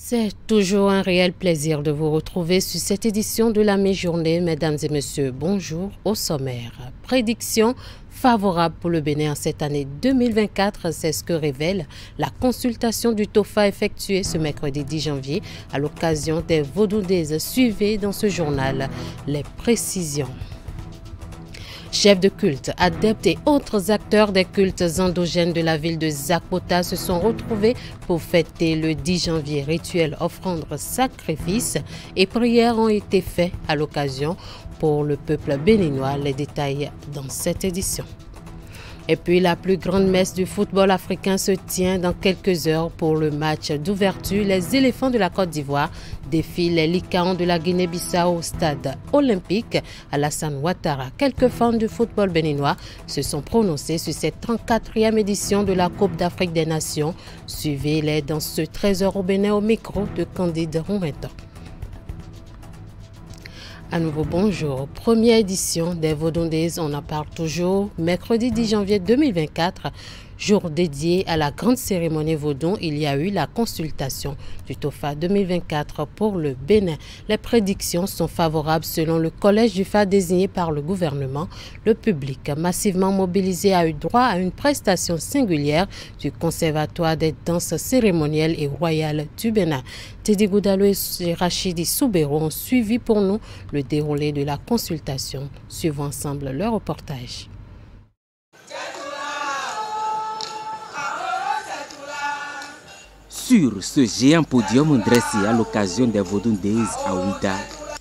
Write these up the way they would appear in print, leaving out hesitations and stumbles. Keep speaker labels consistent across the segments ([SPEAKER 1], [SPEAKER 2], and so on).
[SPEAKER 1] C'est toujours un réel plaisir de vous retrouver sur cette édition de la mi-journée. Mesdames et messieurs, bonjour au sommaire. Prédiction favorable pour le Bénin en cette année 2024, c'est ce que révèle la consultation du TOFA effectuée ce mercredi 10 janvier à l'occasion des Vodou Days. Suivez dans ce journal les précisions. Chefs de culte, adeptes et autres acteurs des cultes endogènes de la ville de Zakpota se sont retrouvés pour fêter le 10 janvier. Rituels, offrandes, sacrifices et prières ont été faits à l'occasion pour le peuple béninois. Les détails dans cette édition. Et puis la plus grande messe du football africain se tient dans quelques heures pour le match d'ouverture. Les éléphants de la Côte d'Ivoire défient les Lycaons de la Guinée-Bissau au stade olympique Alassane Ouattara. Quelques fans du football béninois se sont prononcés sur cette 34e édition de la Coupe d'Afrique des Nations. Suivez-les dans ce 13h au Bénin au micro de Candide Roumentan. À nouveau, bonjour. Première édition des Vodou Days, on en parle toujours. Mercredi 10 janvier 2024, jour dédié à la grande cérémonie Vodou, il y a eu la consultation du TOFA 2024 pour le Bénin. Les prédictions sont favorables selon le collège du FA désigné par le gouvernement. Le public massivement mobilisé a eu droit à une prestation singulière du Conservatoire des danses cérémonielles et royales du Bénin. Teddy Goudalo et Rachidi Soubero ont suivi pour nous le déroulé de la consultation. Suivons ensemble leur reportage.
[SPEAKER 2] Sur ce géant podium dressé à l'occasion des Vodou Days à Ouida,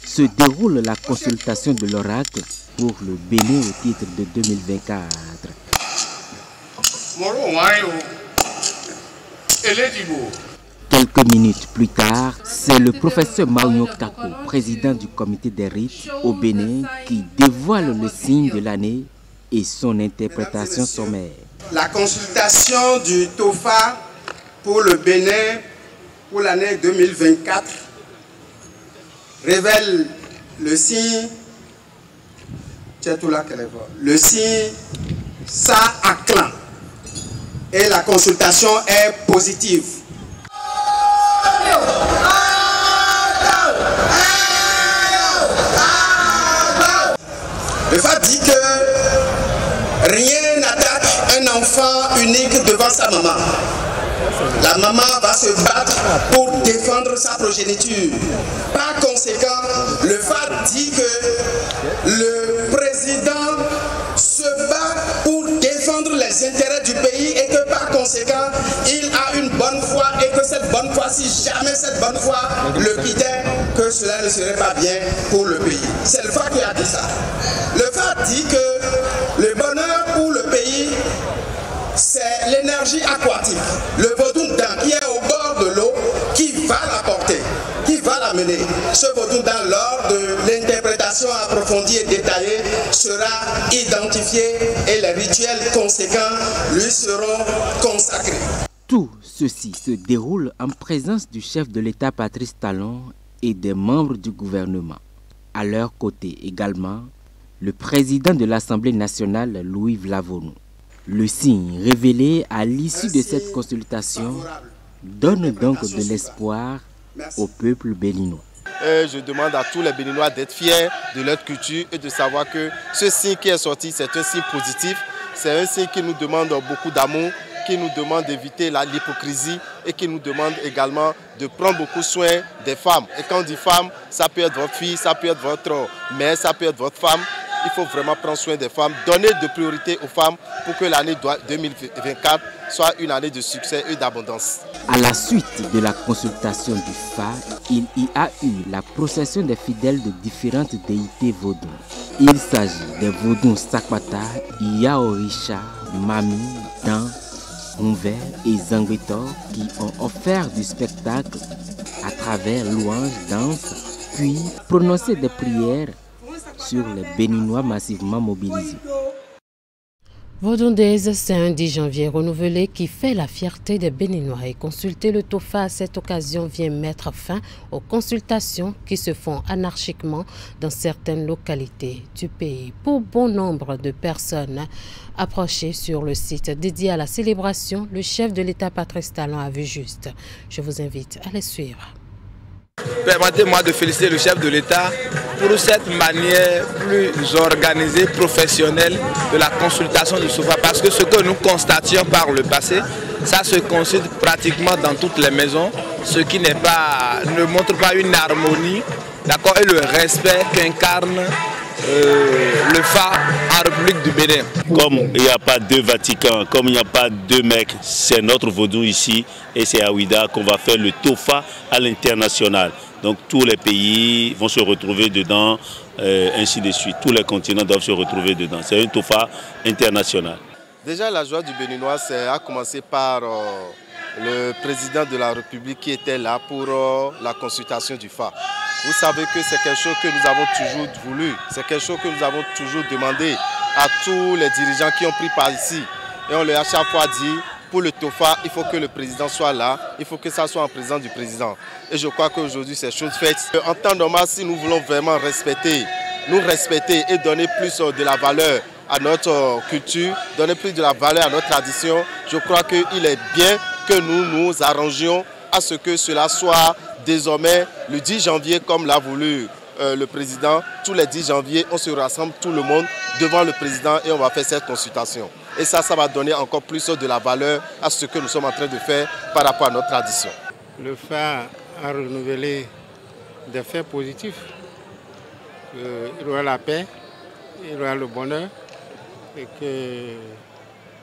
[SPEAKER 2] se déroule la consultation de l'oracle pour le Bénin au titre de 2024. Quelques minutes plus tard, c'est le professeur Maunyo Kako, président du comité des rites au Bénin, qui dévoile le signe de l'année et son interprétation sommaire.
[SPEAKER 3] La consultation du TOFA pour le Bénin pour l'année 2024 révèle le signe Sa-Aklan et la consultation est positive. Le FA dit que rien n'attaque un enfant unique devant sa maman. La maman va se battre pour défendre sa progéniture. Par conséquent, le FA dit que le président se bat pour défendre les intérêts du pays et que par conséquent, il a une bonne foi et que cette bonne foi, si jamais cette bonne foi le quittait, que cela ne serait pas bien pour le pays. C'est le FA qui a dit ça. Le FA dit que le bonheur pour le pays, c'est l'énergie aquatique, le Vodou-Dan qui est au bord de l'eau, qui va l'apporter, qui va l'amener. Ce Vodou-Dan, lors de l'interprétation approfondie et détaillée, sera identifié et les rituels conséquents lui seront consacrés.
[SPEAKER 2] Tout ceci se déroule en présence du chef de l'État Patrice Talon et des membres du gouvernement. À leur côté également, le président de l'Assemblée nationale, Louis Vlavonou. Le signe révélé à l'issue de cette consultation donne donc de l'espoir au peuple béninois.
[SPEAKER 4] Je demande à tous les Béninois d'être fiers de leur culture et de savoir que ce signe qui est sorti, c'est un signe positif. C'est un signe qui nous demande beaucoup d'amour, qui nous demande d'éviter l'hypocrisie et qui nous demande également de prendre beaucoup soin des femmes. Et quand on dit femme, ça peut être votre fille, ça peut être votre mère, ça peut être votre femme. Il faut vraiment prendre soin des femmes, donner de priorité aux femmes pour que l'année 2024 soit une année de succès et d'abondance.
[SPEAKER 2] À la suite de la consultation du FA, il y a eu la procession des fidèles de différentes déités vaudou. Il s'agit des vaudous Sakwata, Yaorisha, Mami, Dan, Mouver et Zangwetor qui ont offert du spectacle à travers louanges, danses, puis prononcé des prières sur les Béninois massivement mobilisés.
[SPEAKER 1] Vaudondaise, c'est un 10 janvier renouvelé qui fait la fierté des Béninois et consulter le TOFA à cette occasion vient mettre fin aux consultations qui se font anarchiquement dans certaines localités du pays. Pour bon nombre de personnes approchées sur le site dédié à la célébration, le chef de l'État Patrice Talon a vu juste. Je vous invite à les suivre.
[SPEAKER 5] Permettez-moi de féliciter le chef de l'État pour cette manière plus organisée, professionnelle de la consultation du SOFA. Parce que ce que nous constations par le passé, ça se consulte pratiquement dans toutes les maisons, ce qui ne montre pas une harmonie, d'accord, et le respect qu'incarne le phare en République du Bénin.
[SPEAKER 6] Comme il n'y a pas deux Vatican, comme il n'y a pas deux Mecques, c'est notre vaudou ici et c'est à Ouidah qu'on va faire le TOFA à l'international. Donc tous les pays vont se retrouver dedans, ainsi de suite. Tous les continents doivent se retrouver dedans. C'est un TOFA international.
[SPEAKER 4] Déjà la joie du Béninois, c'est à commencer par le président de la République qui était là pour la consultation du phare. Vous savez que c'est quelque chose que nous avons toujours voulu, c'est quelque chose que nous avons toujours demandé à tous les dirigeants qui ont pris part ici. Et on leur a chaque fois dit, pour le TOFA, il faut que le président soit là, il faut que ça soit en présence du président. Et je crois qu'aujourd'hui, c'est chose faite. En temps normal, si nous voulons vraiment nous respecter et donner plus de la valeur à notre culture, donner plus de la valeur à notre tradition, je crois qu'il est bien que nous nous arrangions à ce que cela soit désormais le 10 janvier comme l'a voulu le président. Tous les 10 janvier, on se rassemble tout le monde devant le président et on va faire cette consultation. Et ça va donner encore plus de la valeur à ce que nous sommes en train de faire par rapport à notre tradition.
[SPEAKER 7] Le phare a renouvelé des faits positifs. Il y aura la paix, il y aura le bonheur et que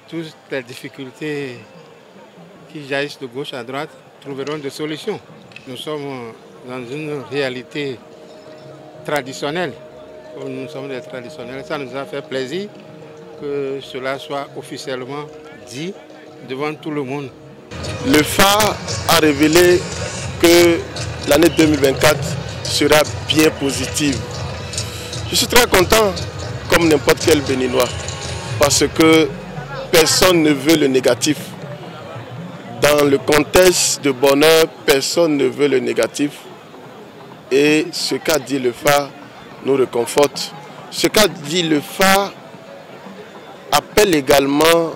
[SPEAKER 7] toutes les difficultés qui jaillissent de gauche à droite trouveront des solutions. Nous sommes dans une réalité traditionnelle. Nous sommes des traditionnels. Ça nous a fait plaisir que cela soit officiellement dit devant tout le monde.
[SPEAKER 8] Le phare a révélé que l'année 2024 sera bien positive. Je suis très content, comme n'importe quel Béninois, parce que personne ne veut le négatif. Dans le contexte de bonheur, personne ne veut le négatif. Et ce qu'a dit le phare nous réconforte. Ce qu'a dit le phare appelle également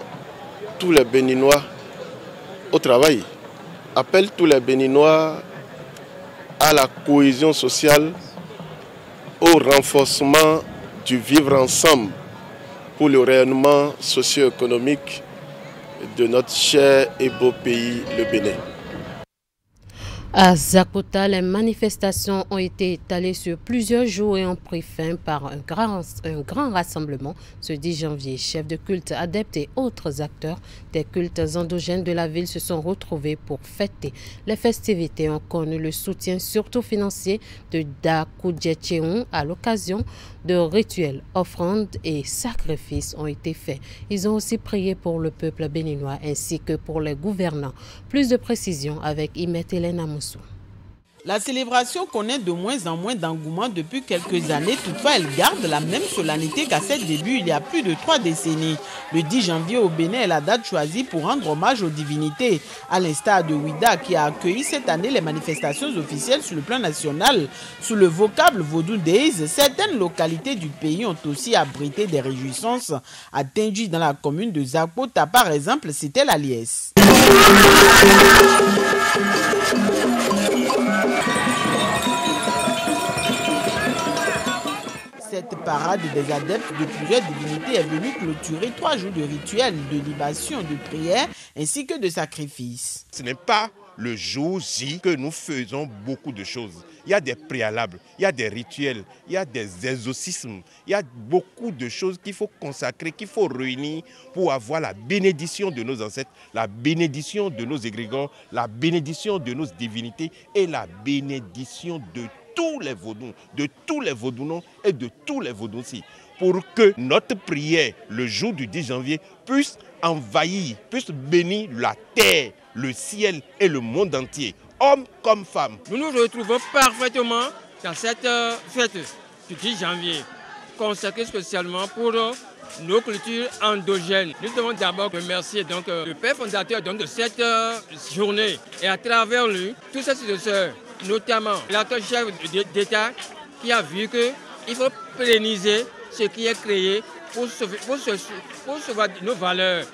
[SPEAKER 8] tous les Béninois au travail. Appelle tous les Béninois à la cohésion sociale, au renforcement du vivre ensemble pour le rayonnement socio-économique de notre cher et beau pays, le Bénin.
[SPEAKER 1] À Zakota, les manifestations ont été étalées sur plusieurs jours et ont pris fin par un grand rassemblement ce 10 janvier. Chefs de culte, adeptes et autres acteurs des cultes endogènes de la ville se sont retrouvés pour fêter. Les festivités ont connu le soutien surtout financier de Dakoudjetcheon à l'occasion de rituels, offrandes et sacrifices ont été faits. Ils ont aussi prié pour le peuple béninois ainsi que pour les gouvernants. Plus de précisions avec Imet Hélène Amoussou.
[SPEAKER 9] La célébration connaît de moins en moins d'engouement depuis quelques années. Toutefois, elle garde la même solennité qu'à ses débuts il y a plus de 3 décennies. Le 10 janvier au Bénin est la date choisie pour rendre hommage aux divinités. À l'instar de Ouidah qui a accueilli cette année les manifestations officielles sur le plan national. Sous le vocable Vaudou Days, certaines localités du pays ont aussi abrité des réjouissances. À Tindji, dans la commune de Zakota, par exemple, c'était la liesse. Cette parade des adeptes de plusieurs divinités est venue clôturer 3 jours de rituels, de libation, de prière ainsi que de sacrifices.
[SPEAKER 10] Ce n'est pas le jour-ci que nous faisons beaucoup de choses. Il y a des préalables, il y a des rituels, il y a des exorcismes, il y a beaucoup de choses qu'il faut consacrer, qu'il faut réunir pour avoir la bénédiction de nos ancêtres, la bénédiction de nos égrégores, la bénédiction de nos divinités et la bénédiction de tous les vaudous, de tous les vaudounos et de tous les vaudous-ci, pour que notre prière le jour du 10 janvier puisse envahir, puisse bénir la terre, le ciel et le monde entier, hommes comme femmes.
[SPEAKER 11] Nous nous retrouvons parfaitement dans cette fête du 10 janvier, consacrée spécialement pour nos cultures endogènes. Nous devons d'abord remercier donc, le père fondateur donc, de cette journée. Et à travers lui, tous ces successeurs, notamment l'acteur-chef d'État qui a vu qu'il faut pérenniser ce qui est créé pour sauver nos valeurs.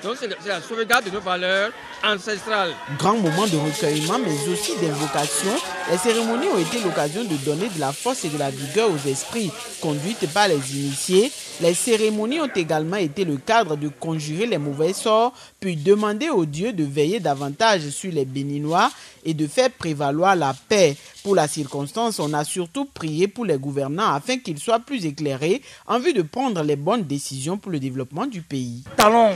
[SPEAKER 11] Donc c'est la sauvegarde de nos valeurs ancestrales.
[SPEAKER 9] Grand moment de recueillement mais aussi d'invocation, les cérémonies ont été l'occasion de donner de la force et de la vigueur aux esprits conduites par les initiés. Les cérémonies ont également été le cadre de conjurer les mauvais sorts, puis demander aux dieux de veiller davantage sur les Béninois et de faire prévaloir la paix. Pour la circonstance, on a surtout prié pour les gouvernants afin qu'ils soient plus éclairés en vue de prendre les bonnes décisions pour le développement du pays.
[SPEAKER 12] Talon,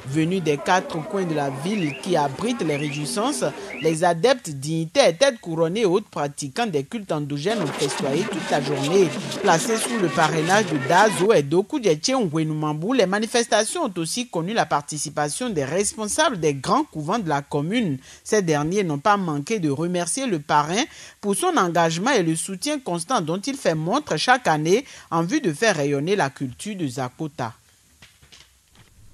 [SPEAKER 9] Venus des 4 coins de la ville qui abritent les réjouissances, les adeptes, dignitaires, têtes couronnées et autres pratiquants des cultes endogènes ont festoyé toute la journée. Placés sous le parrainage de Dazo et Doku Djetche-Ngwenumambou, les manifestations ont aussi connu la participation des responsables des grands couvents de la commune. Ces derniers n'ont pas manqué de remercier le parrain pour son engagement et le soutien constant dont il fait montre chaque année en vue de faire rayonner la culture de Zakota.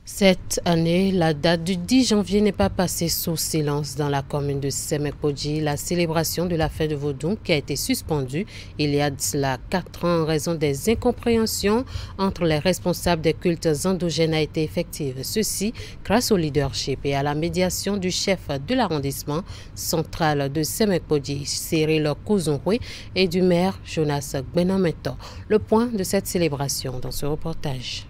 [SPEAKER 1] Cette année, la date du 10 janvier n'est pas passée sous silence dans la commune de Semekpodji. La célébration de la fête de Vodou qui a été suspendue il y a de cela 4 ans en raison des incompréhensions entre les responsables des cultes endogènes a été effective. Ceci grâce au leadership et à la médiation du chef de l'arrondissement central de Semekpodji, Cyril Kouzonwe, et du maire Jonas Gbenameto. Le point de cette célébration dans ce reportage.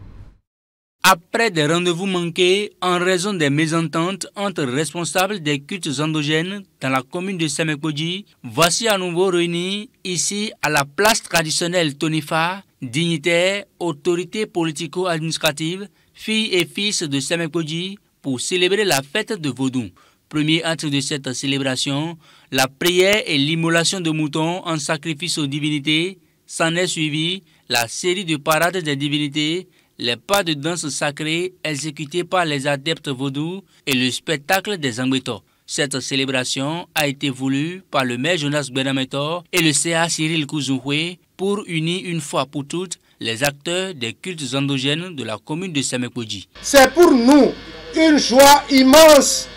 [SPEAKER 13] Après des rendez-vous manqués en raison des mésententes entre responsables des cultes endogènes dans la commune de Semekpodji, voici à nouveau réunis ici à la place traditionnelle Tonifa, dignitaires, autorités politico-administratives, filles et fils de Semekpodji pour célébrer la fête de Vodou. Premier acte de cette célébration, la prière et l'immolation de moutons en sacrifice aux divinités. S'en est suivi la série de parades des divinités, les pas de danse sacrée exécutés par les adeptes vaudous et le spectacle des Angbeto. Cette célébration a été voulue par le maire Jonas Gbenameto et le CA Cyril Kouzonwe pour unir une fois pour toutes les acteurs des cultes endogènes de la commune de Semekpodji.
[SPEAKER 14] C'est pour nous une joie immense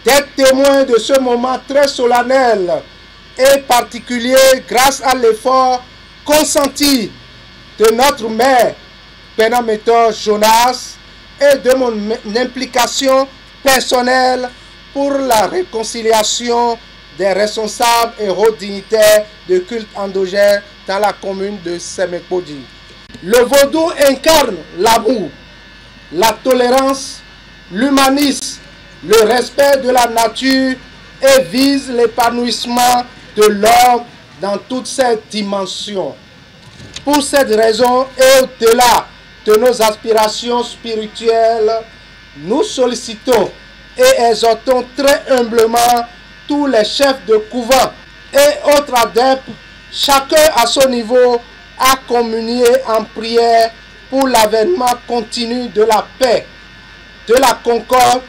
[SPEAKER 14] d'être témoins de ce moment très solennel et particulier grâce à l'effort consenti de notre maire Gbenameto Jonas et de mon implication personnelle pour la réconciliation des responsables et hauts dignitaires de culte endogène dans la commune de Semekpodji. Le vaudou incarne l'amour, la tolérance, l'humanisme, le respect de la nature et vise l'épanouissement de l'homme dans toutes ses dimensions. Pour cette raison et au-delà de nos aspirations spirituelles, nous sollicitons et exhortons très humblement tous les chefs de couvent et autres adeptes, chacun à son niveau, à communier en prière pour l'avènement continu de la paix, de la concorde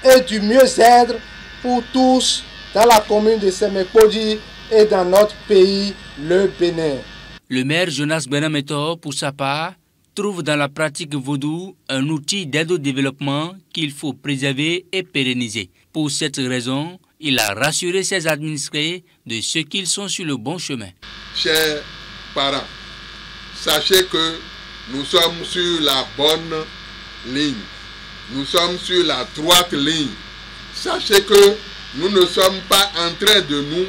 [SPEAKER 14] et du mieux-être pour tous dans la commune de Semekpodji et dans notre pays, le Bénin.
[SPEAKER 13] Le maire Jonas Gbenameto, pour sa part, trouve dans la pratique vaudou un outil d'aide au développement qu'il faut préserver et pérenniser. Pour cette raison, il a rassuré ses administrés de ce qu'ils sont sur le bon chemin.
[SPEAKER 15] Chers parents, sachez que nous sommes sur la bonne ligne. Nous sommes sur la droite ligne. Sachez que nous ne sommes pas en train de nous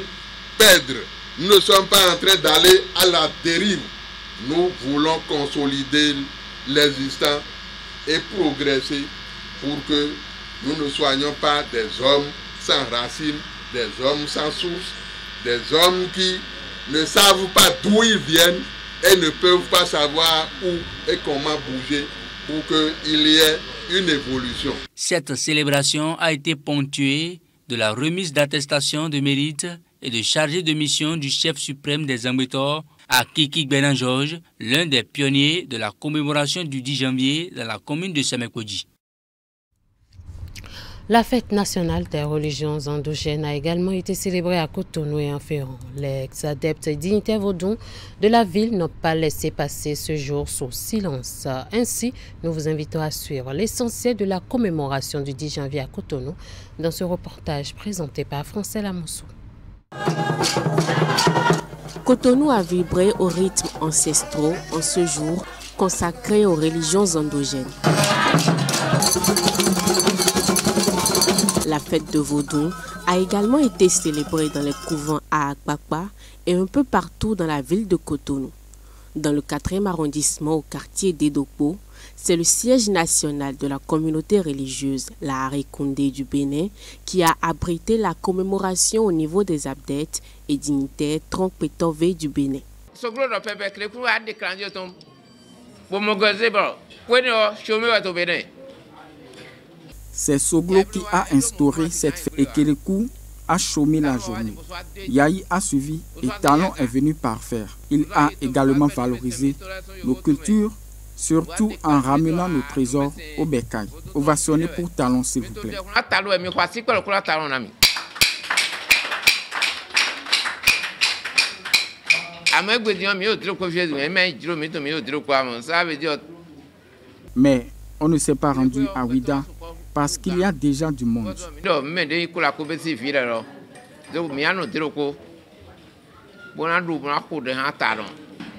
[SPEAKER 15] perdre. Nous ne sommes pas en train d'aller à la dérive. Nous voulons consolider l'existant et progresser pour que nous ne soyons pas des hommes sans racines, des hommes sans source, des hommes qui ne savent pas d'où ils viennent et ne peuvent pas savoir où et comment bouger pour qu'il y ait une évolution.
[SPEAKER 13] Cette célébration a été ponctuée de la remise d'attestation de mérite et de chargé de mission du chef suprême des Angbeto à Kiki Benan Georges, l'un des pionniers de la commémoration du 10 janvier dans la commune de Semekpodji.
[SPEAKER 1] La fête nationale des religions endogènes a également été célébrée à Cotonou et en Féron. Les adeptes et dignitaires vaudous de la ville n'ont pas laissé passer ce jour sous silence. Ainsi, nous vous invitons à suivre l'essentiel de la commémoration du 10 janvier à Cotonou dans ce reportage présenté par Francel Amoussou.
[SPEAKER 12] Cotonou a vibré au rythme ancestraux en ce jour consacré aux religions endogènes. La fête de Vodou a également été célébrée dans les couvents à Akpakpa et un peu partout dans la ville de Cotonou. Dans le 4e arrondissement au quartier d'Edokpo, c'est le siège national de la communauté religieuse, la Arékondé du Bénin, qui a abrité la commémoration au niveau des abdètes et dignitaires Tronkpetove du Bénin.
[SPEAKER 16] C'est Soglo qui a instauré cette fête et Kélékou a chômé la journée. Yahi a suivi et Talon est venu parfaire. Il a également valorisé nos cultures, surtout en ramenant nos trésors au bécail. Ovationnez pour Talon, s'il vous plaît. Mais on ne s'est pas rendu à Ouida parce qu'il y a déjà du monde.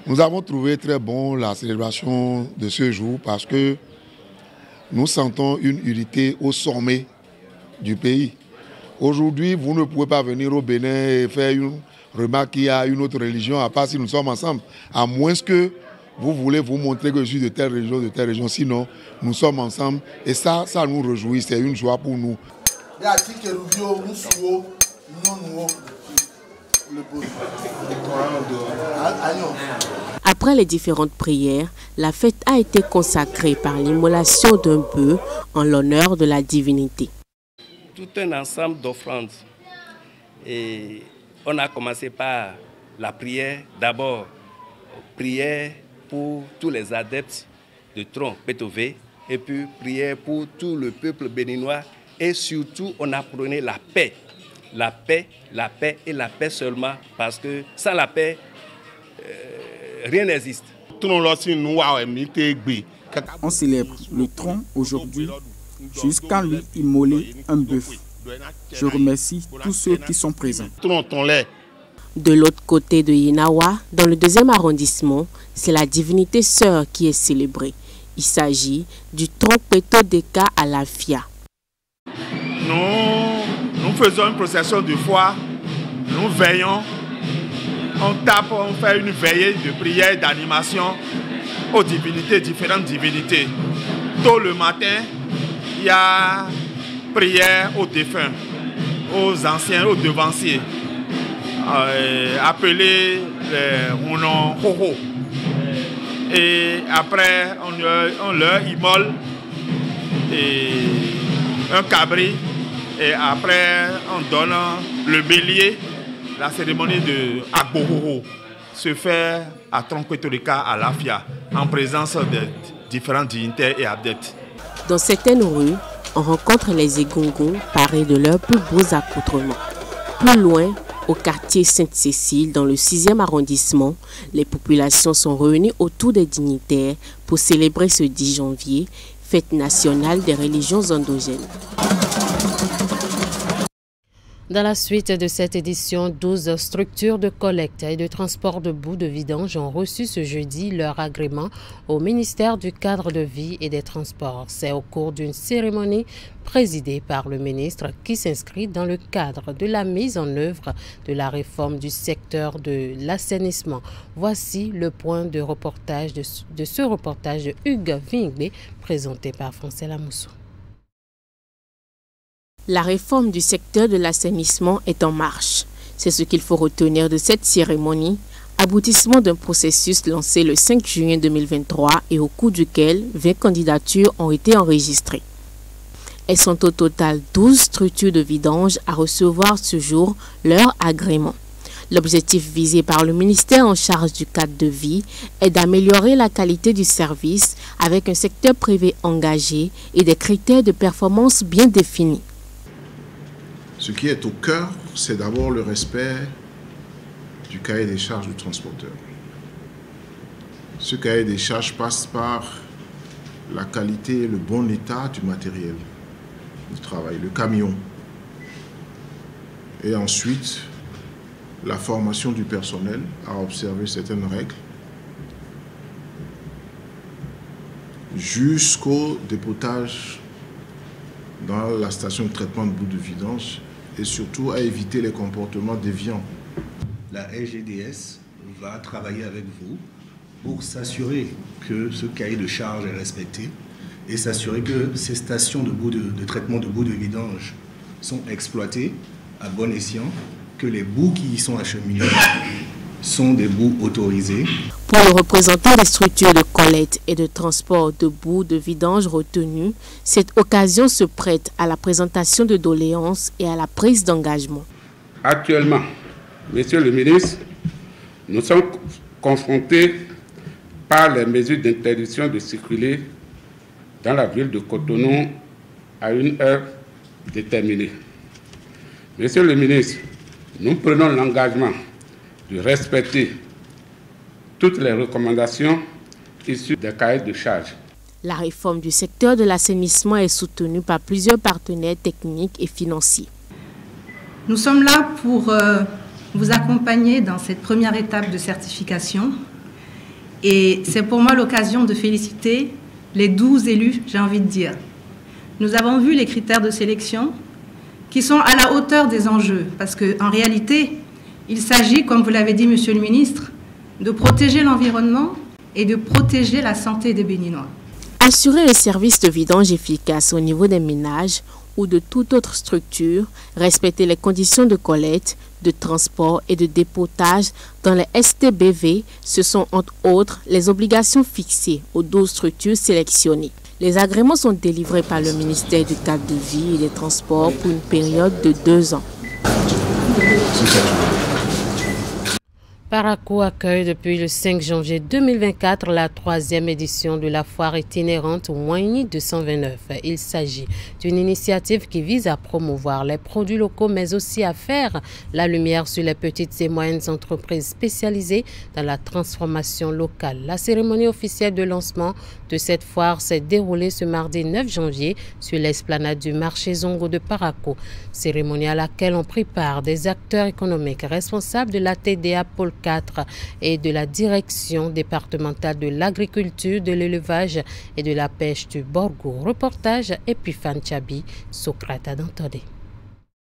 [SPEAKER 15] Nous avons trouvé très bon la célébration de ce jour parce que nous sentons une unité au sommet du pays. Aujourd'hui, vous ne pouvez pas venir au Bénin et faire une remarque qu'il y a une autre religion, à part si nous sommes ensemble, à moins que vous voulez vous montrer que je suis de telle région, sinon nous sommes ensemble et ça nous réjouit, c'est une joie pour nous.
[SPEAKER 12] Après les différentes prières, la fête a été consacrée par l'immolation d'un bœuf en l'honneur de la divinité.
[SPEAKER 17] Tout un ensemble d'offrandes. Et on a commencé par la prière, d'abord prière pour tous les adeptes de Tronkpetove et puis prière pour tout le peuple béninois et surtout on apprenait la paix. La paix et la paix seulement parce que sans la paix, rien n'existe.
[SPEAKER 16] On célèbre le tronc aujourd'hui jusqu'à lui immoler un bœuf. Je remercie tous ceux qui sont présents.
[SPEAKER 12] De l'autre côté de Yinawa, dans le 2e arrondissement, c'est la divinité sœur qui est célébrée. Il s'agit du Tronkpetodeka à la Fia.
[SPEAKER 18] Nous faisons une procession de foi, nous veillons, on tape, on fait une veillée de prière et d'animation aux divinités, différentes divinités. Tôt le matin, il y a prière aux défunts, aux anciens, aux devanciers. Appelé on Hoho. Et après, on leur immole un cabri. Et après, on donne le bélier. La cérémonie de Agbohoho se fait à Tronkpetodeka à Lafia, en présence de différents dignitaires et adeptes.
[SPEAKER 12] Dans certaines rues, on rencontre les égongos parés de leurs plus beaux accoutrements. Plus loin, au quartier Sainte-Cécile, dans le 6e arrondissement, les populations sont réunies autour des dignitaires pour célébrer ce 10 janvier, fête nationale des religions endogènes.
[SPEAKER 1] Dans la suite de cette édition, 12 structures de collecte et de transport de boue de vidange ont reçu ce jeudi leur agrément au ministère du Cadre de vie et des Transports. C'est au cours d'une cérémonie présidée par le ministre qui s'inscrit dans le cadre de la mise en œuvre de la réforme du secteur de l'assainissement. Voici le point de reportage de ce reportage de Hugues Vingbe présenté par Francel Amoussou.
[SPEAKER 12] La réforme du secteur de l'assainissement est en marche. C'est ce qu'il faut retenir de cette cérémonie, aboutissement d'un processus lancé le 5 juin 2023 et au cours duquel 20 candidatures ont été enregistrées. Elles sont au total 12 structures de vidange à recevoir ce jour leur agrément. L'objectif visé par le ministère en charge du cadre de vie est d'améliorer la qualité du service avec un secteur privé engagé et des critères de performance bien définis.
[SPEAKER 19] Ce qui est au cœur, c'est d'abord le respect du cahier des charges du transporteur. Ce cahier des charges passe par la qualité et le bon état du matériel du travail, le camion. Et ensuite, la formation du personnel à observer certaines règles jusqu'au dépotage dans la station de traitement de boue de vidange et surtout à éviter les comportements déviants.
[SPEAKER 20] La SGDS va travailler avec vous pour s'assurer que ce cahier de charge est respecté et s'assurer que ces stations de traitement de boue de vidange sont exploitées à bon escient, que les boues qui y sont acheminées sont des boues autorisées.
[SPEAKER 12] Pour le représentant des structures de collecte et de transport de boue de vidange retenues, cette occasion se prête à la présentation de doléances et à la prise d'engagement.
[SPEAKER 21] Actuellement, Monsieur le ministre, nous sommes confrontés par les mesures d'interdiction de circuler dans la ville de Cotonou à une heure déterminée. Monsieur le ministre, nous prenons l'engagement de respecter toutes les recommandations issues des cahiers de charges.
[SPEAKER 12] La réforme du secteur de l'assainissement est soutenue par plusieurs partenaires techniques et financiers.
[SPEAKER 22] Nous sommes là pour vous accompagner dans cette première étape de certification. Et c'est pour moi l'occasion de féliciter les 12 élus, j'ai envie de dire. Nous avons vu les critères de sélection qui sont à la hauteur des enjeux. Parce qu'en réalité, il s'agit, comme vous l'avez dit, Monsieur le ministre, de protéger l'environnement et de protéger la santé des Béninois.
[SPEAKER 12] Assurer le service de vidange efficace au niveau des ménages ou de toute autre structure, respecter les conditions de collecte, de transport et de dépotage dans les STBV, ce sont entre autres les obligations fixées aux 12 structures sélectionnées. Les agréments sont délivrés par le ministère du Cadre de vie et des Transports pour une période de 2 ans.
[SPEAKER 1] Parakou accueille depuis le 5 janvier 2024 la 3e édition de la foire itinérante Ouagny 229. Il s'agit d'une initiative qui vise à promouvoir les produits locaux mais aussi à faire la lumière sur les petites et moyennes entreprises spécialisées dans la transformation locale. La cérémonie officielle de lancement de cette foire s'est déroulée ce mardi 9 janvier sur l'esplanade du marché Zongo de Parakou. Cérémonie à laquelle ont pris part des acteurs économiques responsables de la TDA Pôle 4 et de la direction départementale de l'agriculture, de l'élevage et de la pêche du Borgo. Reportage Epifan Chabi, Socrate Dantodé.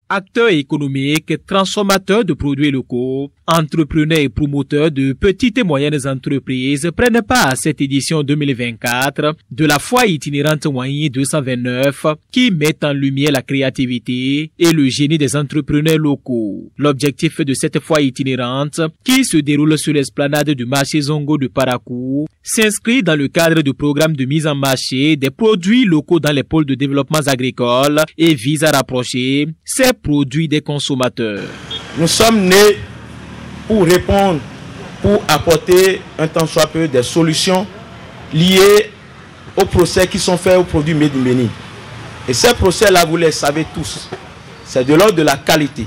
[SPEAKER 23] Acteurs économiques, transformateurs de produits locaux, entrepreneurs et promoteurs de petites et moyennes entreprises prennent part à cette édition 2024 de la foire itinérante Ouagny 229 qui met en lumière la créativité et le génie des entrepreneurs locaux. L'objectif de cette foire itinérante, qui se déroule sur l'esplanade du marché Zongo de Parakou, s'inscrit dans le cadre du programme de mise en marché des produits locaux dans les pôles de développement agricole et vise à rapprocher ces produits des consommateurs.
[SPEAKER 24] Nous sommes nés pour répondre, pour apporter un tant soit peu des solutions liées aux procès qui sont faits aux produits Made in Bénin. Et ces procès-là, vous les savez tous, c'est de l'ordre de la qualité.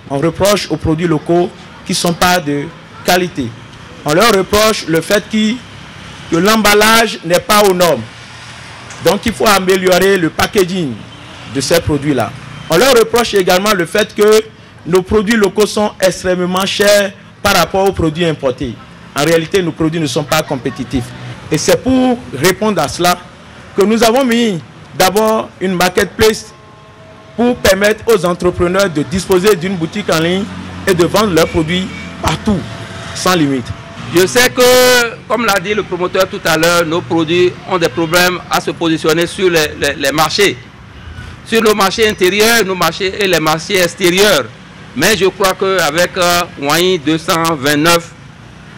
[SPEAKER 24] On reproche aux produits locaux qui ne sont pas de qualité. On leur reproche le fait que l'emballage n'est pas aux normes. Donc il faut améliorer le packaging de ces produits-là. On leur reproche également le fait que nos produits locaux sont extrêmement chers par rapport aux produits importés. En réalité, nos produits ne sont pas compétitifs. Et c'est pour répondre à cela que nous avons mis d'abord une marketplace pour permettre aux entrepreneurs de disposer d'une boutique en ligne et de vendre leurs produits partout, sans limite.
[SPEAKER 25] Je sais que, comme l'a dit le promoteur tout à l'heure, nos produits ont des problèmes à se positionner sur les marchés. Sur nos marchés intérieurs, nos marchés et les marchés extérieurs. Mais je crois qu'avec Ouagny 229,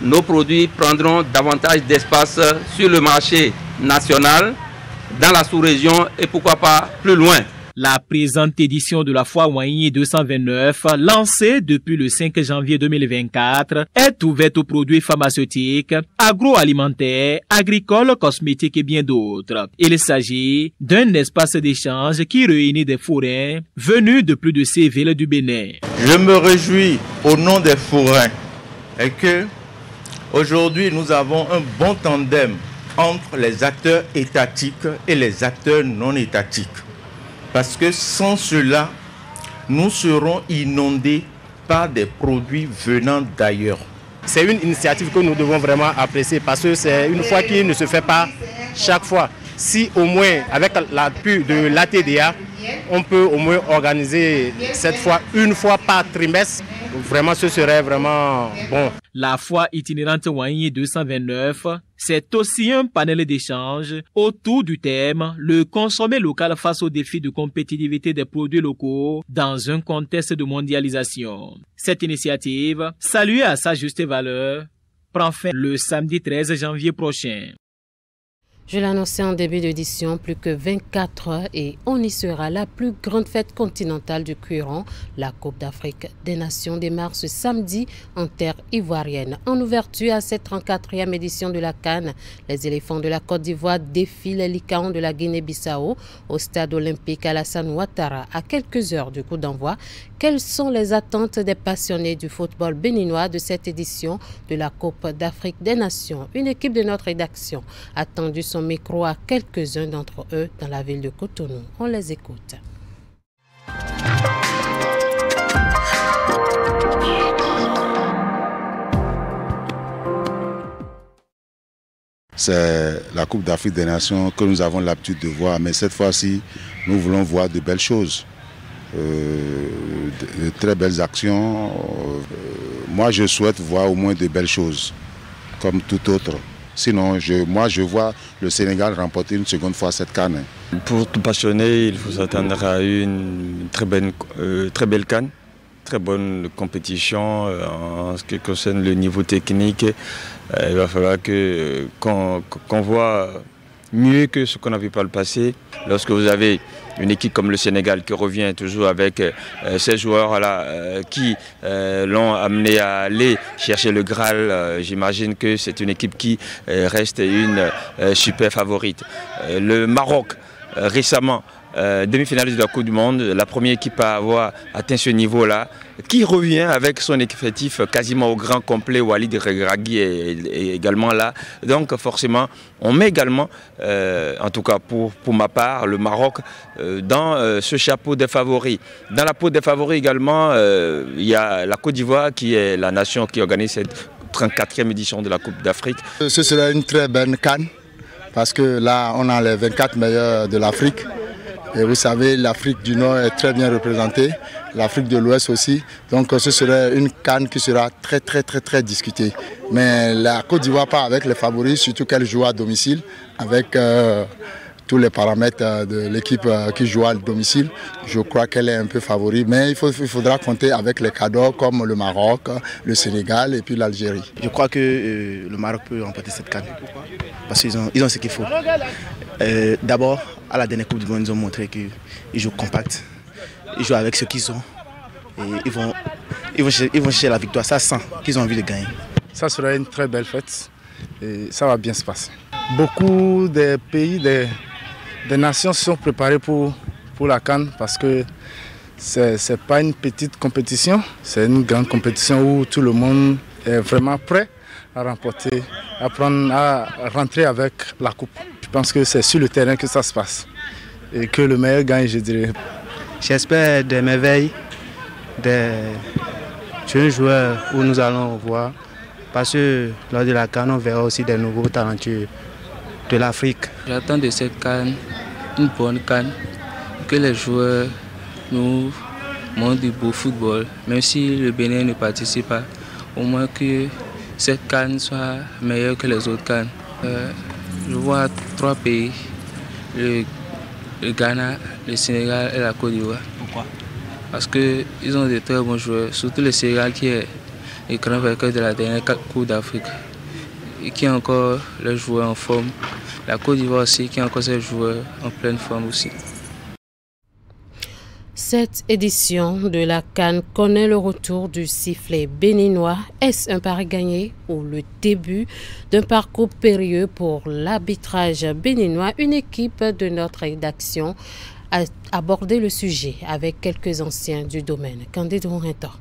[SPEAKER 25] nos produits prendront davantage d'espace sur le marché national, dans la sous-région et pourquoi pas plus loin.
[SPEAKER 23] La présente édition de la foire Wanyé 229, lancée depuis le 5 janvier 2024, est ouverte aux produits pharmaceutiques, agroalimentaires, agricoles, cosmétiques et bien d'autres. Il s'agit d'un espace d'échange qui réunit des forains venus de plus de 6 villes du Bénin.
[SPEAKER 2] Je me réjouis au nom des forains et que aujourd'hui nous avons un bon tandem entre les acteurs étatiques et les acteurs non étatiques. Parce que sans cela, nous serons inondés par des produits venant d'ailleurs.
[SPEAKER 3] C'est une initiative que nous devons vraiment apprécier parce que c'est une fois qui ne se fait pas chaque fois. Si au moins avec l'appui de l'ATDA, on peut au moins organiser cette fois une fois par trimestre, vraiment ce serait vraiment bon.
[SPEAKER 23] La foire itinérante Wanyé 229, c'est aussi un panel d'échange autour du thème « Le consommer local face aux défis de compétitivité des produits locaux dans un contexte de mondialisation ». Cette initiative, saluée à sa juste valeur, prend fin le samedi 13 janvier prochain.
[SPEAKER 1] Je l'annonçais en début d'édition, plus que 24 heures et on y sera. La plus grande fête continentale du cuiron, la Coupe d'Afrique des Nations, démarre ce samedi en terre ivoirienne. En ouverture à cette 34e édition de la CAN, les éléphants de la Côte d'Ivoire défient les Lycaons de la Guinée-Bissau au stade olympique Alassane Ouattara à quelques heures du coup d'envoi. Quelles sont les attentes des passionnés du football béninois de cette édition de la Coupe d'Afrique des Nations? Une équipe de notre rédaction a tendu son micro à quelques-uns d'entre eux dans la ville de Cotonou. On les écoute.
[SPEAKER 4] C'est la Coupe d'Afrique des Nations que nous avons l'habitude de voir, mais cette fois-ci, nous voulons voir de belles choses. De très belles actions. Moi, je souhaite voir au moins de belles choses, comme tout autre. Sinon, moi, je vois le Sénégal remporter une seconde fois cette CAN.
[SPEAKER 5] Pour tout passionné, il faut s'attendre à une très belle CAN, très bonne compétition en ce qui concerne le niveau technique. Il va falloir qu'on voit mieux que ce qu'on a vu par le passé. Lorsque vous avez une équipe comme le Sénégal qui revient toujours avec ces joueurs-là qui l'ont amené à aller chercher le Graal, j'imagine que c'est une équipe qui reste une super favorite. Le Maroc, récemment, demi-finaliste de la Coupe du Monde, la première équipe à avoir atteint ce niveau-là, qui revient avec son effectif quasiment au grand complet. Walid Regragui est également là. Donc forcément, on met également, en tout cas pour ma part, le Maroc dans ce chapeau des favoris. Dans la peau des favoris également, il y a la Côte d'Ivoire qui est la nation qui organise cette 34e édition de la Coupe d'Afrique.
[SPEAKER 6] Ce sera une très belle CAN parce que là, on a les 24 meilleurs de l'Afrique. Et vous savez, l'Afrique du Nord est très bien représentée, l'Afrique de l'Ouest aussi. Donc ce serait une CAN qui sera très discutée. Mais la Côte d'Ivoire part avec les favoris, surtout qu'elle joue à domicile, avec tous les paramètres de l'équipe qui joue à domicile. Je crois qu'elle est un peu favori, mais il faudra compter avec les cadeaux comme le Maroc, le Sénégal et puis l'Algérie.
[SPEAKER 26] Je crois que le Maroc peut remporter cette CAN parce qu'ils ont ce qu'il faut. D'abord, à la dernière Coupe du Monde, ils ont montré qu'ils jouent compact, ils jouent avec ce qu'ils ont et ils vont chercher la victoire. Ça sent qu'ils ont envie de gagner.
[SPEAKER 3] Ça sera une très belle fête et ça va bien se passer. Beaucoup des pays, des nations se sont préparés pour la CAN parce que ce n'est pas une petite compétition, c'est une grande compétition où tout le monde est vraiment prêt à remporter, à rentrer avec la coupe. Je pense que c'est sur le terrain que ça se passe et que le meilleur gagne, je dirais.
[SPEAKER 26] J'espère des merveilles, des jeunes joueurs où nous allons voir parce que lors de la CAN, on verra aussi des nouveaux talentueux de l'Afrique.
[SPEAKER 27] J'attends de cette CAN une bonne CAN, que les joueurs nous montrent du beau football, même si le Bénin ne participe pas, au moins que cette CAN soit meilleure que les autres CAN. Je vois 3 pays, le Ghana, le Sénégal et la Côte d'Ivoire. Pourquoi? Parce qu'ils ont de très bons joueurs, surtout le Sénégal qui est le grand vainqueur de la dernière Coupe d'Afrique et qui a encore les joueurs en forme. La Côte d'Ivoire aussi qui a encore ses joueurs en pleine forme aussi.
[SPEAKER 1] Cette édition de la CAN connaît le retour du sifflet béninois. Est-ce un pari gagné ou le début d'un parcours périlleux pour l'arbitrage béninois? Une équipe de notre rédaction a abordé le sujet avec quelques anciens du domaine. Candide Rourinton.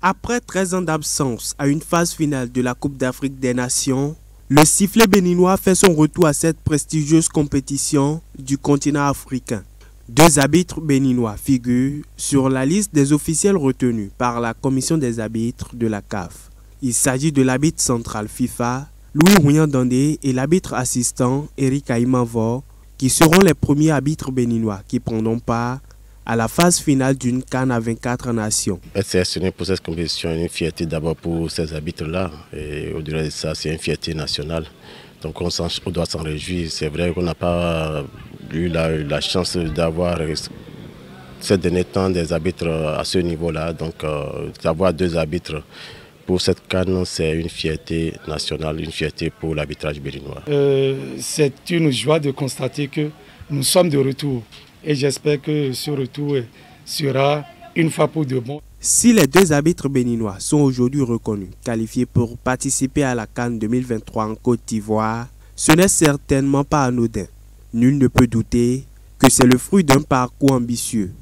[SPEAKER 7] Après 13 ans d'absence à une phase finale de la Coupe d'Afrique des Nations, le sifflet béninois fait son retour à cette prestigieuse compétition du continent africain. 2 arbitres béninois figurent sur la liste des officiels retenus par la commission des arbitres de la CAF. Il s'agit de l'arbitre central FIFA, Louis Rouyan-Dandé, et l'arbitre assistant, Eric Aïmanvor, qui seront les premiers arbitres béninois qui prendront part à la phase finale d'une CAN à 24 nations.
[SPEAKER 8] Être sélectionné pour cette compétition est une fierté d'abord pour ces arbitres-là, et au-delà de ça, c'est une fierté nationale. Donc on doit s'en réjouir. C'est vrai qu'on n'a pas eu la chance d'avoir ces derniers temps des arbitres à ce niveau-là. Donc d'avoir 2 arbitres pour cette CAN, c'est une fierté nationale, une fierté pour l'arbitrage béninois.
[SPEAKER 9] C'est une joie de constater que nous sommes de retour. Et j'espère que ce retour sera une fois pour de bon.
[SPEAKER 7] Si les 2 arbitres béninois sont aujourd'hui reconnus, qualifiés pour participer à la CAN 2023 en Côte d'Ivoire, ce n'est certainement pas anodin. Nul ne peut douter que c'est le fruit d'un parcours ambitieux,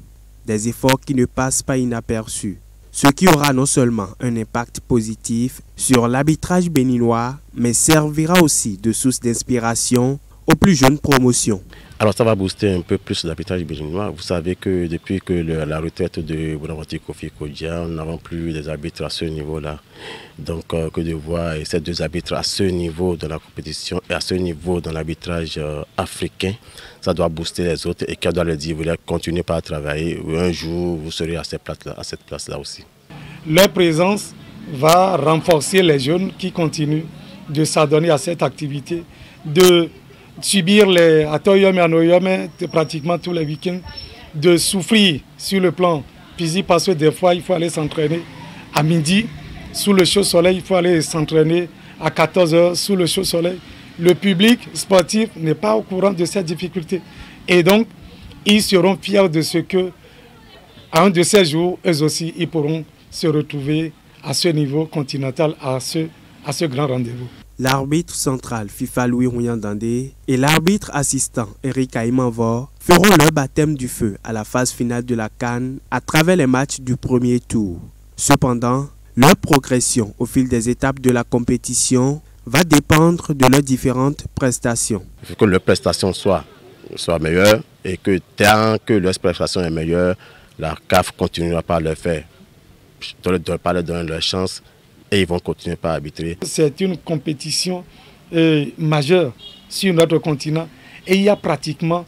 [SPEAKER 7] des efforts qui ne passent pas inaperçus, ce qui aura non seulement un impact positif sur l'arbitrage béninois, mais servira aussi de source d'inspiration aux plus jeunes promotions.
[SPEAKER 8] Alors ça va booster un peu plus l'arbitrage béninois. Vous savez que depuis que la retraite de Bonaventure Kofi Kodja, nous n'avons plus des arbitres à ce niveau-là. Donc que de voir ces 2 arbitres à ce niveau dans la compétition et à ce niveau dans l'arbitrage africain, ça doit booster les autres et qu'on doit leur dire, vous voulez continuer par travailler, un jour vous serez à cette place-là aussi.
[SPEAKER 9] Leur présence va renforcer les jeunes qui continuent de s'adonner à cette activité, de subir les atoyom et anoyom pratiquement tous les week-ends, de souffrir sur le plan physique parce que des fois il faut aller s'entraîner à midi sous le chaud soleil, il faut aller s'entraîner à 14 h sous le chaud soleil. Le public sportif n'est pas au courant de cette difficulté et donc ils seront fiers de ce que à un de ces jours, eux aussi, ils pourront se retrouver à ce niveau continental, à ce grand rendez-vous.
[SPEAKER 7] L'arbitre central FIFA Louis Rouyan-Dandé et l'arbitre assistant Eric Aïmanvor feront leur baptême du feu à la phase finale de la CAN à travers les matchs du premier tour. Cependant, leur progression au fil des étapes de la compétition va dépendre de leurs différentes prestations.
[SPEAKER 8] Il faut que leurs prestations soient meilleures et que tant que leurs prestations sont meilleures, la CAF continuera par le faire, par leur donner leur chance. Et ils vont continuer par arbitrer.
[SPEAKER 9] C'est une compétition majeure sur notre continent et il y a pratiquement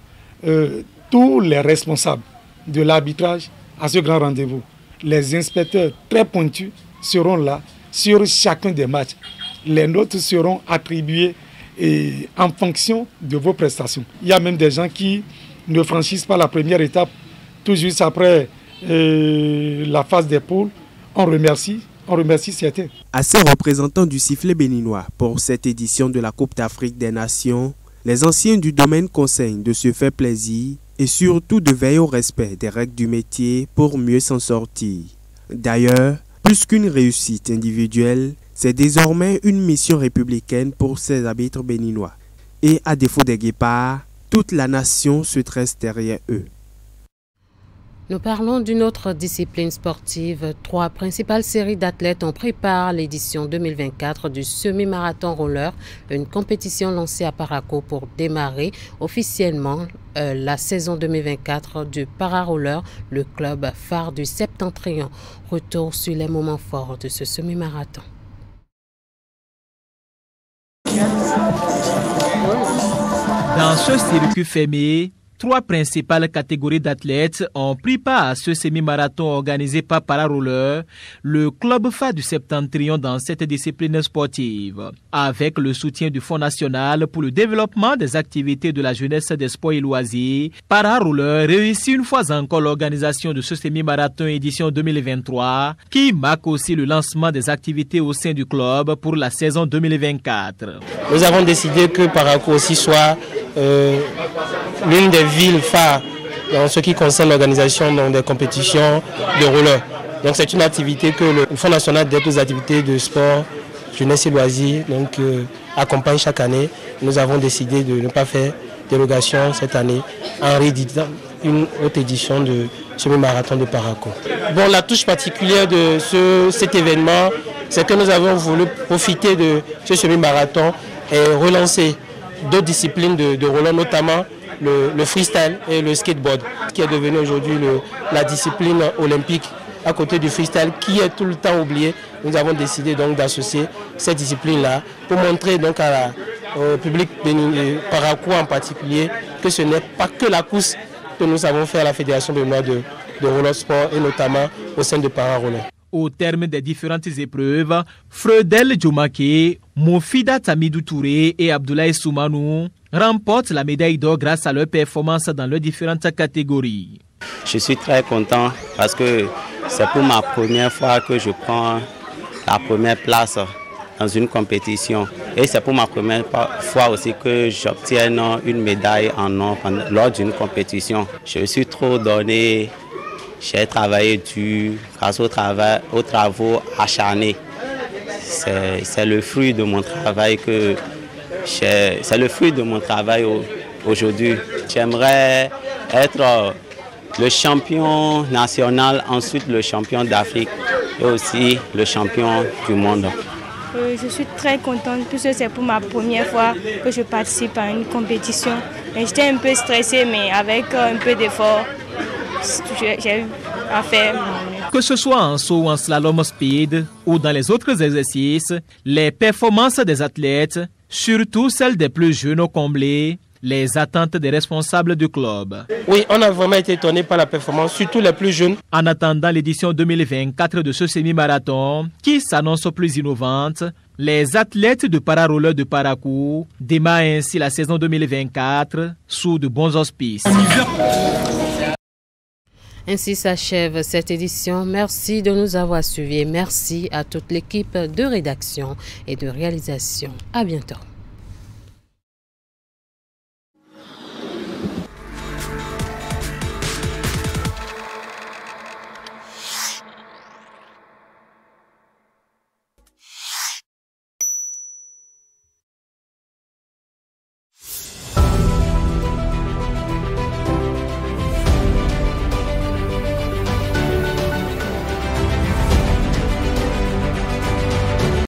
[SPEAKER 9] tous les responsables de l'arbitrage à ce grand rendez-vous. Les inspecteurs très pointus seront là sur chacun des matchs. Les notes seront attribuées en fonction de vos prestations. Il y a même des gens qui ne franchissent pas la première étape tout juste après la phase des poules. On remercie certains.
[SPEAKER 7] À ces représentants du sifflet béninois pour cette édition de la Coupe d'Afrique des Nations, les anciens du domaine conseillent de se faire plaisir et surtout de veiller au respect des règles du métier pour mieux s'en sortir. D'ailleurs, plus qu'une réussite individuelle, c'est désormais une mission républicaine pour ces arbitres béninois. Et à défaut des guépards, toute la nation se dresse derrière eux.
[SPEAKER 1] Nous parlons d'une autre discipline sportive. 3 principales séries d'athlètes ont préparé l'édition 2024 du semi-marathon roller, une compétition lancée à Paraco pour démarrer officiellement la saison 2024 du para-roller, le club phare du Septentrion. Retour sur les moments forts de ce semi-marathon.
[SPEAKER 23] Dans ce circuit fermé, 3 principales catégories d'athlètes ont pris part à ce semi-marathon organisé par Pararoller, le club phare du Septentrion dans cette discipline sportive. Avec le soutien du Fonds national pour le développement des activités de la jeunesse, des sports et loisirs, Pararoller réussit une fois encore l'organisation de ce semi-marathon édition 2023 qui marque aussi le lancement des activités au sein du club pour la saison 2024.
[SPEAKER 10] Nous avons décidé que Paraco aussi soit l'une des villes phares en ce qui concerne l'organisation des compétitions de roller. Donc c'est une activité que le Fonds national d'aide aux activités de sport, jeunesse et loisirs accompagne chaque année. Nous avons décidé de ne pas faire dérogation cette année en rééditant une autre édition de semi-marathon de Parakou. Bon, la touche particulière de cet événement, c'est que nous avons voulu profiter de ce semi-marathon et relancer d'autres disciplines de roller, notamment le freestyle et le skateboard, qui est devenu aujourd'hui la discipline olympique à côté du freestyle qui est tout le temps oublié. Nous avons décidé donc d'associer cette discipline-là pour montrer donc au public Parakou en particulier que ce n'est pas que la course que nous savons faire à la Fédération béninoise de roller sport et notamment au sein de Para-Roller.
[SPEAKER 23] Au terme des différentes épreuves, Fredel Djomake, Mofida Tamidou Touré et Abdoulaye Soumanou remportent la médaille d'or grâce à leur performance dans leurs différentes catégories.
[SPEAKER 11] Je suis très content parce que c'est pour ma première fois que je prends la première place dans une compétition. Et c'est pour ma première fois aussi que j'obtiens une médaille en or lors d'une compétition. Je me suis trop donné, j'ai travaillé dur grâce aux travaux acharnés. C'est le fruit de mon travail aujourd'hui. J'aimerais être le champion national, ensuite le champion d'Afrique et aussi le champion du monde.
[SPEAKER 13] Je suis très contente puisque c'est pour ma première fois que je participe à une compétition. J'étais un peu stressée, mais avec un peu d'effort, j'ai eu à faire.
[SPEAKER 23] Que ce soit en saut ou en slalom speed ou dans les autres exercices, les performances des athlètes, surtout celles des plus jeunes, ont comblé les attentes des responsables du club.
[SPEAKER 10] Oui, on a vraiment été étonnés par la performance, surtout les plus jeunes.
[SPEAKER 23] En attendant l'édition 2024 de ce semi-marathon, qui s'annonce plus innovante, les athlètes de para-roller de Parakou démarrent ainsi la saison 2024 sous de bons auspices.
[SPEAKER 1] Ainsi s'achève cette édition. Merci de nous avoir suivis. Merci à toute l'équipe de rédaction et de réalisation. À bientôt.